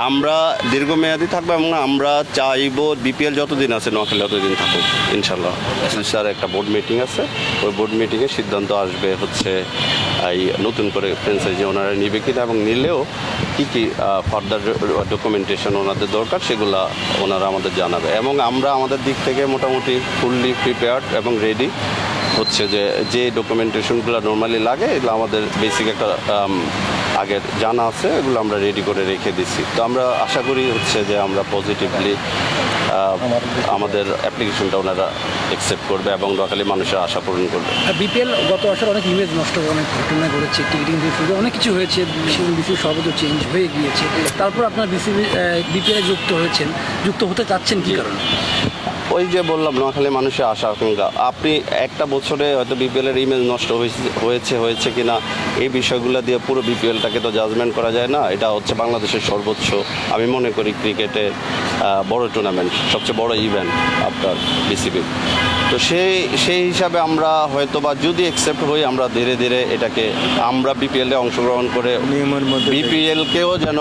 আমরা দীর্ঘমেয়াদী থাকবো এবং আমরা চাইবো বিপিএল যতদিন আছে নোয়াখালী ততদিন থাকুক ইনশাল্লাহ। স্যার একটা বোর্ড মিটিং আছে, ওই বোর্ড মিটিংয়ে সিদ্ধান্ত আসবে হচ্ছে এই নতুন করে ফ্র্যাঞ্চাইজি ওনারা নিবে কিনা এবং নিলেও কী কী ফার্দার ডকুমেন্টেশন ওনাদের দরকার সেগুলো ওনারা আমাদের জানাবে। এবং আমরা আমাদের দিক থেকে মোটামুটি ফুললি প্রিপেয়ার্ড এবং রেডি হচ্ছে যে ডকুমেন্টেশনগুলো নর্মালি লাগে এগুলো আমাদের বেসিক একটা আগের জানা আছে, এগুলো আমরা রেডি করে রেখে দিচ্ছি। তো আমরা আশা করি হচ্ছে যে আমরা পজিটিভলি আমাদের অ্যাপ্লিকেশনটা ওনারা অ্যাকসেপ্ট করবে এবং নোয়াখালী মানুষের আশা পূরণ করবে। বিপিএল গত বছর অনেক ইমেজ নষ্ট করে, অনেক ঘটনা ঘটেছে, টিকিটিং দিয়ে অনেক কিছু হয়েছে, বিসিবি সর্বোচ্চ চেঞ্জ হয়ে গিয়েছে। তারপর আপনার বিপিএলে যুক্ত হতে চাচ্ছেন কী কারণে? ওই যে বললাম নোয়াখালী মানুষের আশা আকাঙ্ক্ষা। আপনি একটা বছরে হয়তো বিপিএলের ইমেজ নষ্ট হয়েছে কিনা এই বিষয়গুলো দিয়ে পুরো বিপিএলটাকে তো জাজমেন্ট করা যায় না। এটা হচ্ছে বাংলাদেশের সর্বোচ্চ, আমি মনে করি ক্রিকেটের বড় টুর্নামেন্ট, সবচেয়ে বড় ইভেন্ট আপনার বিসিবি। তো সেই হিসাবে আমরা হয়তো বা যদি অ্যাকসেপ্ট হই আমরা ধীরে ধীরে এটাকে আমরা বিপিএলে অংশগ্রহণ করে বিপিএলকেও যেন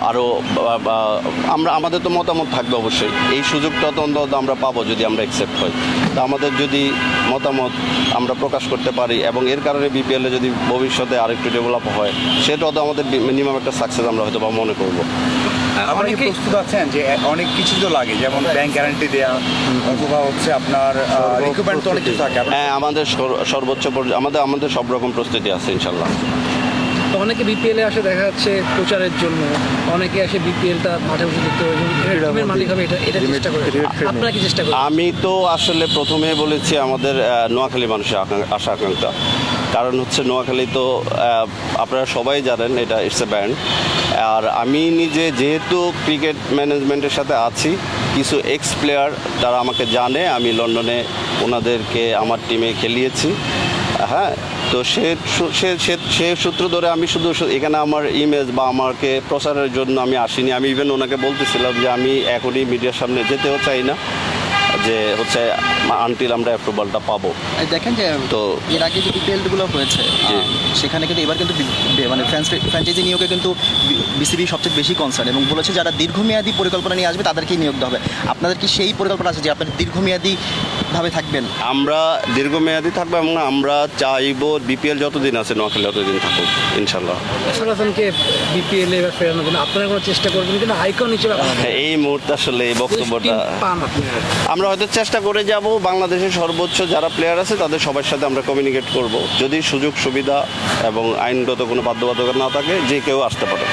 আরও আমরা আমাদের তো মতামত থাকবে অবশ্যই। এই সুযোগটা তো অন্তত আমরা পাবো যদি আমরা অ্যাকসেপ্ট হই। তো আমাদের যদি মতামত আমরা প্রকাশ করতে পারি এবং এর কারণে বিপিএলে যদি ভবিষ্যতে আরেকটু ডেভেলপ হয় সেটাও তো আমাদের মিনিমাম একটা সাকসেস আমরা হয়তো বা মনে করবো। অনেকে প্রস্তুত আছেন যে অনেক কিছু তো লাগে, যেমন ব্যাংক গ্যারান্টি দেওয়া অথবা হচ্ছে আপনার রিকোয়ারমেন্ট তো অনেক কিছু থাকে। হ্যাঁ, আমাদের সর্বোচ্চ আমাদের সব রকম প্রস্তুতি আছে ইনশাল্লাহ। তো অনেকে বিপিএলে আসে দেখা যাচ্ছে প্রচারের জন্য, অনেকে আসে বিপিএলটা মাঠে বসে দেখতে হবে, মালিক হবে, এটা চেষ্টা করে। আপনারা কি চেষ্টা করেন? আমি তো আসলে প্রথমে বলেছি আমাদের নোয়াখালী মানুষের আশা আকাঙ্ক্ষা। কারণ হচ্ছে নোয়াখালী তো আপনারা সবাই জানেন এটা ইটস এ ব্যান্ড। আর আমি নিজে যেহেতু ক্রিকেট ম্যানেজমেন্টের সাথে আছি, কিছু এক্স প্লেয়ার তারা আমাকে জানে, আমি লন্ডনে ওনাদেরকে আমার টিমে খেলিয়েছি। হ্যাঁ, তো সে সূত্র ধরে আমি শুধু এখানে আমার ইমেজ বা আমাকে প্রচারের জন্য আমি আসিনি। আমি ইভেন ওনাকে বলতেছিলাম যে আমি এখনই মিডিয়ার সামনে যেতেও চাই না, যে হচ্ছে আনটিল আমরা অ্যাপ্রুভালটা পাবো। দেখেন যে তো এর আগে যে বিপিএলগুলো হয়েছে সেখানে কিন্তু এবার কিন্তু মানে ফ্র্যাঞ্চাইজি নিয়োগে কিন্তু বিসিবি সবচেয়ে বেশি কনসার্ন এবং বলেছে যারা দীর্ঘমেয়াদী পরিকল্পনা নিয়ে আসবে তাদেরকেই নিয়োগ দেওয়া হবে। আপনাদের কি সেই পরিকল্পনা আছে যে আপনারা দীর্ঘমেয়াদীভাবে থাকবেন? আমরা দীর্ঘমেয়াদী থাকবো এবং আমরা চাইবো বিপিএল যতদিন আছে নোয়াখালী ততদিন থাকুক ইনশাল্লাহ। হাসানকে বিপিএলে এবার ফেরানোর জন্য আপনারা কোনো চেষ্টা করবেন কিনা আইকন হিসেবে? এই মুহূর্তে আসলে এই বক্তব্যটা আমরা হয়তো চেষ্টা করে যাব। বাংলাদেশের সর্বোচ্চ যারা প্লেয়ার আছে তাদের সবার সাথে আমরা কমিউনিকেট করব, যদি সুযোগ সুবিধা এবং আইনগত কোনো বাধ্যবাধকতা না থাকে যে কেউ আসতে পারে।